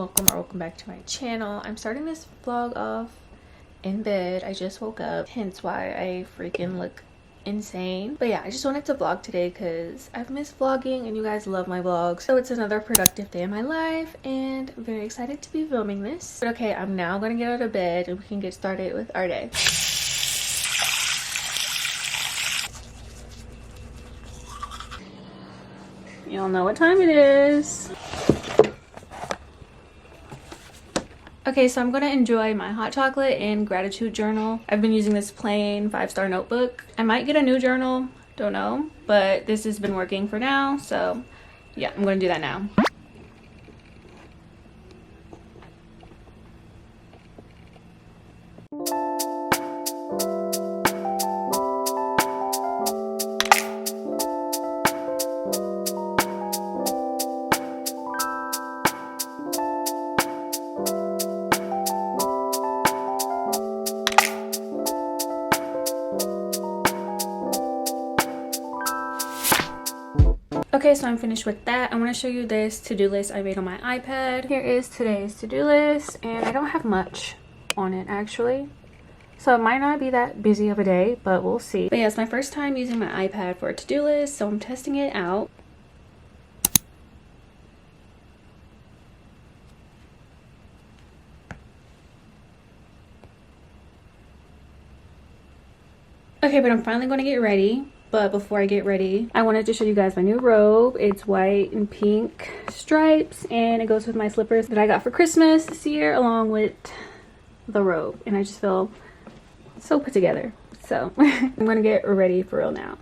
welcome or welcome back to my channel. I'm starting this vlog off in bed. I just woke up, hence why I freaking look insane. But yeah, I just wanted to vlog today because I've missed vlogging and you guys love my vlogs. So it's another productive day in my life and I'm very excited to be filming this. But okay, I'm now gonna get out of bed and we can get started with our day. Y'all know what time it is. Okay, so I'm gonna enjoy my hot chocolate and gratitude journal. I've been using this plain 5-star notebook. I might get a new journal, don't know, but this has been working for now. So yeah, I'm gonna do that now. Okay, so I'm finished with that. I want to show you this to-do list I made on my iPad. Here is today's to-do list, and I don't have much on it actually. So it might not be that busy of a day, but we'll see. But yeah, it's my first time using my iPad for a to-do list, so I'm testing it out. Okay, but I'm finally going to get ready. But before I get ready, I wanted to show you guys my new robe. It's white and pink stripes, and it goes with my slippers that I got for Christmas this year, along with the robe. And I just feel so put together. So I'm gonna get ready for real now.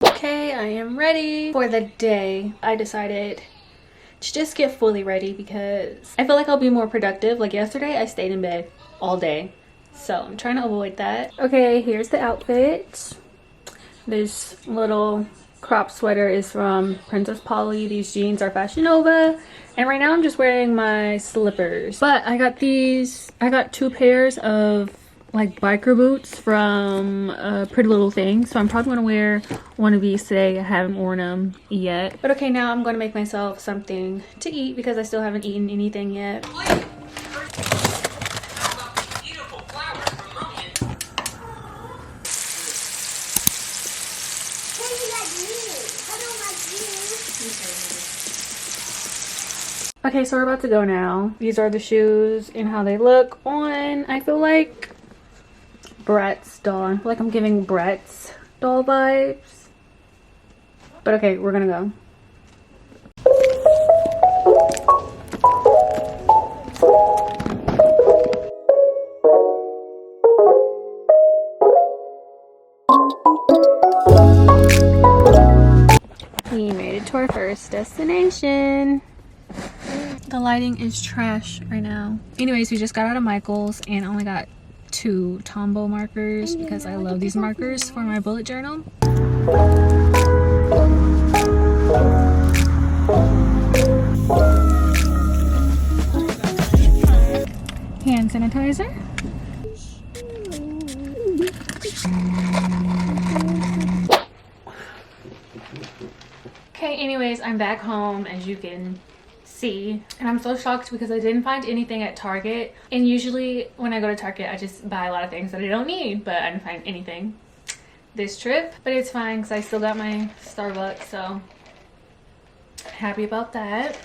Okay, I am ready for the day. I decided to just get fully ready because I feel like I'll be more productive. Like yesterday, I stayed in bed all day. So I'm trying to avoid that. Okay, here's the outfit. This little crop sweater is from Princess Polly. These jeans are Fashion Nova. And right now I'm just wearing my slippers. But I got 2 pairs of like biker boots from Pretty Little Thing. So I'm probably gonna wear one of these today. I haven't worn them yet. But okay, now I'm gonna make myself something to eat because I still haven't eaten anything yet. Okay, so we're about to go now. These are the shoes and how they look on. I feel like Bratz doll. I feel like I'm giving Bratz doll vibes. But okay, we're gonna go. We made it to our first destination. The lighting is trash right now. Anyways, we just got out of Michael's and I only got 2 Tombow markers because I love these markers for my bullet journal. Hand sanitizer. Okay, anyways, I'm back home as you can see, and I'm so shocked because I didn't find anything at Target. And usually when I go to Target I just buy a lot of things that I don't need, but I didn't find anything this trip. But it's fine because I still got my Starbucks, so happy about that.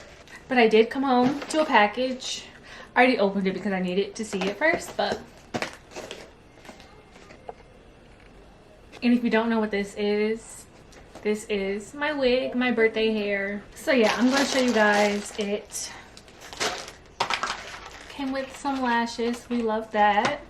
But I did come home to a package. I already opened it because I needed to see it first, but and if you don't know what this is my wig, my birthday hair. So yeah, I'm gonna show you guys it. Came with some lashes, we love that.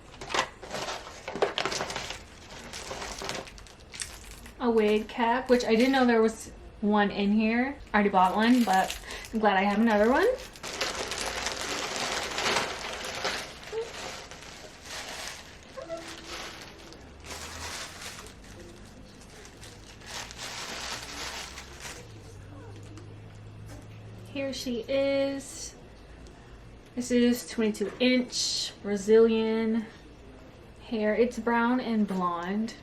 A wig cap, which I didn't know there was one in here. I already bought one, but I'm glad I have another one. Here she is. This is 22-inch Brazilian hair. It's brown and blonde,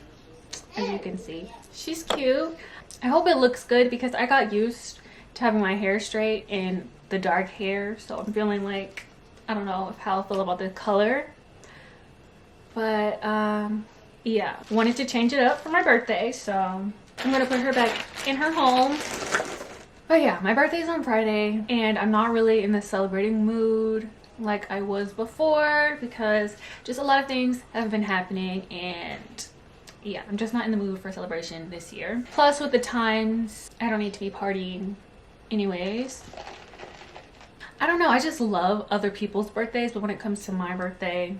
as you can see. She's cute. I hope it looks good because I got used to having my hair straight and the dark hair, so I'm feeling like, I don't know how I feel about the color, but yeah, wanted to change it up for my birthday, so I'm gonna put her back in her home. But yeah, my birthday's on Friday and I'm not really in the celebrating mood like I was before because just a lot of things have been happening, and yeah, I'm just not in the mood for celebration this year. Plus with the times, I don't need to be partying anyways. I don't know, I just love other people's birthdays, but when it comes to my birthday,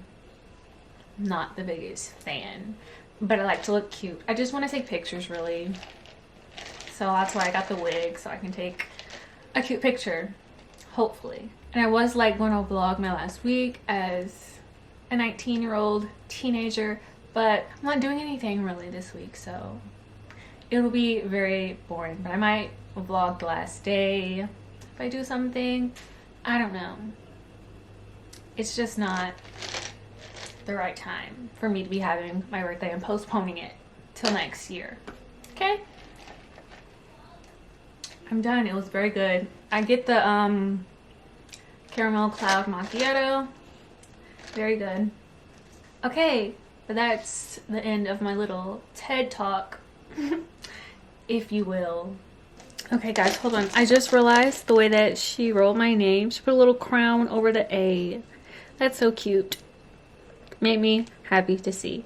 not the biggest fan. But I like to look cute. I just want to take pictures really. So that's why I got the wig, so I can take a cute picture, hopefully. And I was like going to vlog my last week as a 19-year-old teenager, but I'm not doing anything really this week, so it'll be very boring. But I might vlog the last day if I do something. I don't know. It's just not the right time for me to be having my birthday and postponing it till next year. Okay? I'm done. It was very good. I get the caramel cloud macchiato. Very good. Okay, but that's the end of my little TED talk, if you will. Okay guys, hold on. I just realized the way that she wrote my name. She put a little crown over the A. That's so cute. Made me happy to see.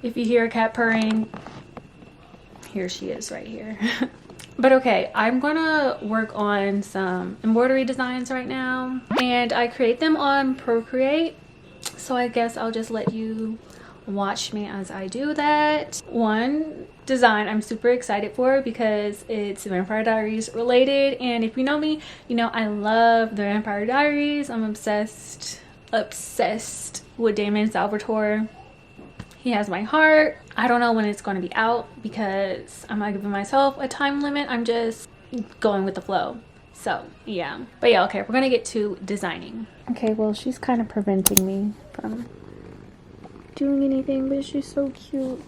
If you hear a cat purring, here she is right here. But okay, I'm gonna work on some embroidery designs right now, and I create them on Procreate, so I guess I'll just let you watch me as I do that. One design I'm super excited for because it's Vampire Diaries related, and if you know me, you know I love the Vampire Diaries. I'm obsessed with Damon Salvatore. He has my heart. I don't know when it's going to be out because I'm not giving myself a time limit. I'm just going with the flow. So yeah, but yeah, okay, we're gonna get to designing. Okay, well, she's kind of preventing me from doing anything, but she's so cute.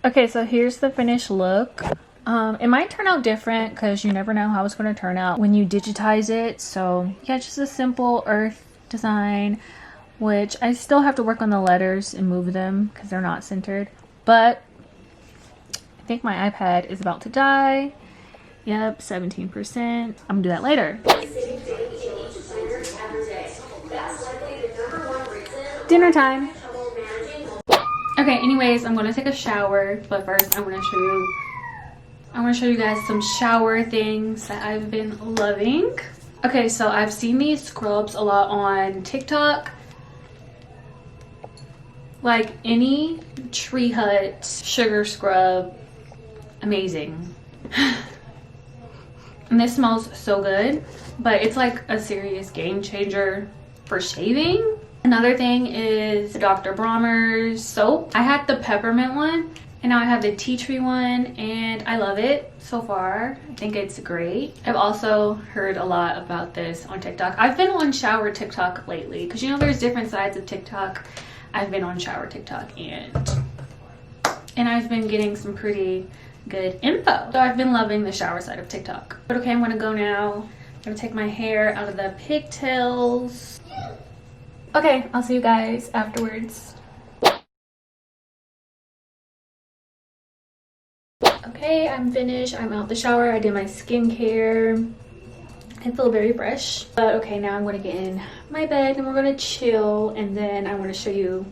Okay, so here's the finished look. It might turn out different because you never know how it's going to turn out when you digitize it. So yeah, just a simple earth design, which I still have to work on the letters and move them because they're not centered. But I think my iPad is about to die. Yep, 17%. I'm gonna do that later. Dinner time. Okay, anyways, I'm gonna take a shower, but first I want to show you guys some shower things that I've been loving. Okay, so I've seen these scrubs a lot on TikTok. Like any Tree Hut sugar scrub, amazing. And this smells so good, but it's like a serious game changer for shaving. Another thing is Dr. Bronner's soap. I had the peppermint one and now I have the tea tree one, and I love it so far. I think it's great. I've also heard a lot about this on TikTok. I've been on shower TikTok lately because you know there's different sides of TikTok. I've been on shower TikTok and I've been getting some pretty good info. So I've been loving the shower side of TikTok. But okay, I'm gonna go now gonna take my hair out of the pigtails. Okay, I'll see you guys afterwards. Okay, I'm finished. I'm out the shower. I did my skincare. I feel very fresh. But okay, now I'm gonna get in my bed and we're gonna chill, and then I want to show you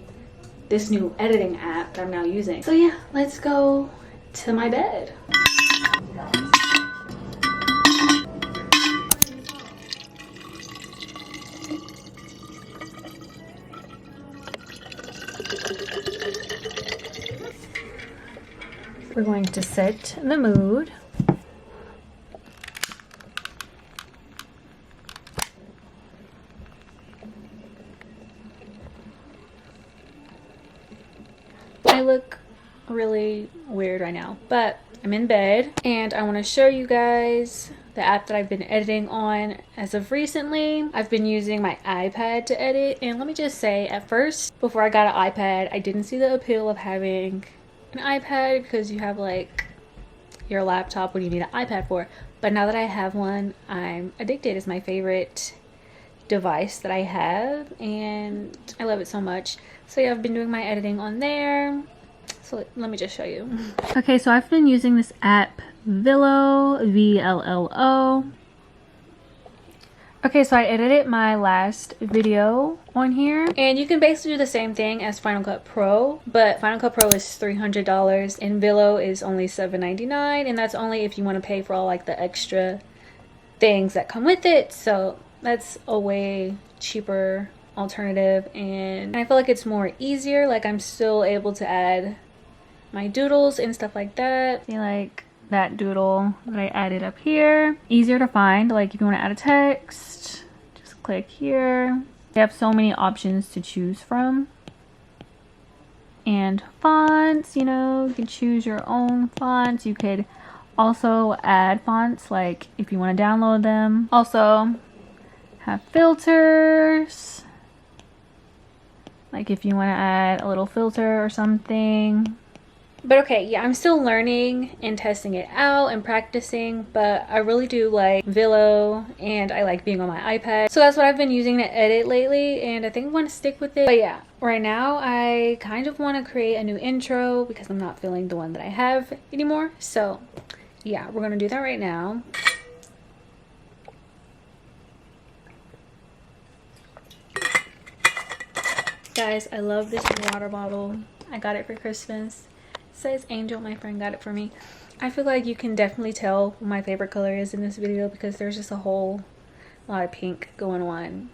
this new editing app that I'm now using. So yeah, let's go to my bed. We're going to set the mood. I look really weird right now, but I'm in bed and I want to show you guys the app that I've been editing on as of recently. I've been using my iPad to edit, and let me just say, at first, before I got an iPad, I didn't see the appeal of having an iPad because you have like your laptop when you need an iPad for. But now that I have one, I'm addicted. It's my favorite device that I have and I love it so much. So yeah, I've been doing my editing on there. So let me just show you. Okay, so I've been using this app Villo, VLLO. Okay, so I edited my last video on here, and you can basically do the same thing as Final Cut Pro, but Final Cut Pro is $300 and Villo is only $7.99, and that's only if you want to pay for all like the extra things that come with it. So that's a way cheaper alternative, and I feel like it's more easier. Like I'm still able to add my doodles and stuff like that. See, like that doodle that I added up here, easier to find. Like if you want to add a text, just click here. You have so many options to choose from. And fonts, you know, you can choose your own fonts. You could also add fonts, like if you want to download them. Also have filters, like if you want to add a little filter or something. But okay, yeah, I'm still learning and testing it out and practicing, but I really do like Villo and I like being on my iPad. So that's what I've been using to edit lately, and I think I want to stick with it. But yeah, right now I kind of want to create a new intro because I'm not feeling the one that I have anymore. So yeah, we're going to do that right now. Guys, I love this water bottle. I got it for Christmas. It says Angel. My friend got it for me. I feel like you can definitely tell what my favorite color is in this video because there's just a whole lot of pink going on.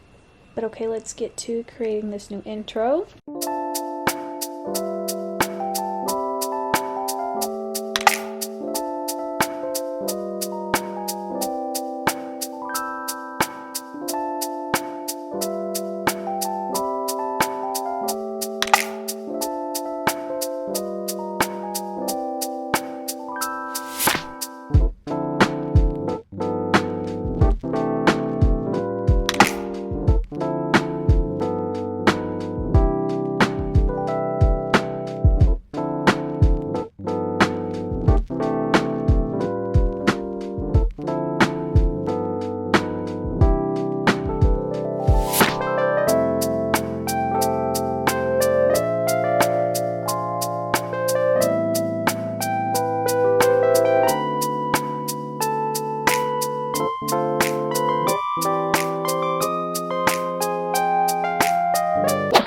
But okay, let's get to creating this new intro.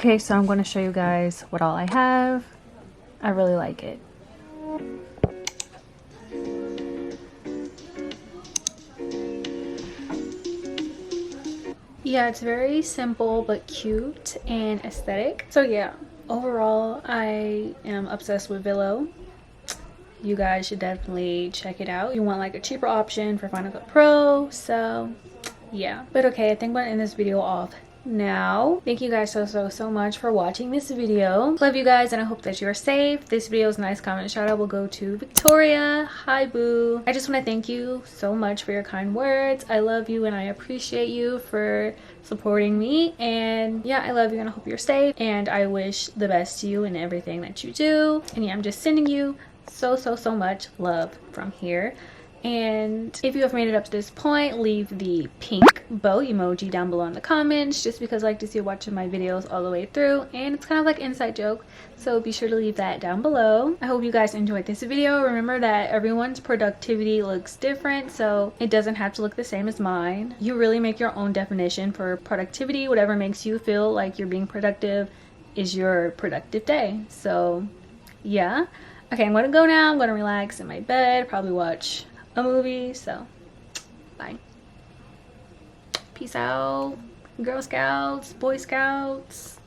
Okay, so I'm going to show you guys what all I have. I really like it. Yeah, it's very simple but cute and aesthetic. So yeah, overall I am obsessed with Villo. You guys should definitely check it out. You want like a cheaper option for Final Cut Pro, so yeah. But okay, I think I'm gonna end this video off now. Thank you guys so much for watching this video. Love you guys and I hope that you're safe. This video's nice comment shout out will go to Victoria. Hi boo. I just want to thank you so much for your kind words. I love you and I appreciate you for supporting me, and yeah, I love you and I hope you're safe, and I wish the best to you in everything that you do. And yeah, I'm just sending you so much love from here And if you have made it up to this point, leave the pink bow emoji down below in the comments, just because I like to see you watching my videos all the way through, and it's kind of like an inside joke, so be sure to leave that down below. I hope you guys enjoyed this video. Remember that everyone's productivity looks different, so it doesn't have to look the same as mine. You really make your own definition for productivity. Whatever makes you feel like you're being productive is your productive day. So yeah, okay, I'm gonna go now. I'm gonna relax in my bed, probably watch a movie. So bye, peace out, Girl Scouts, Boy Scouts.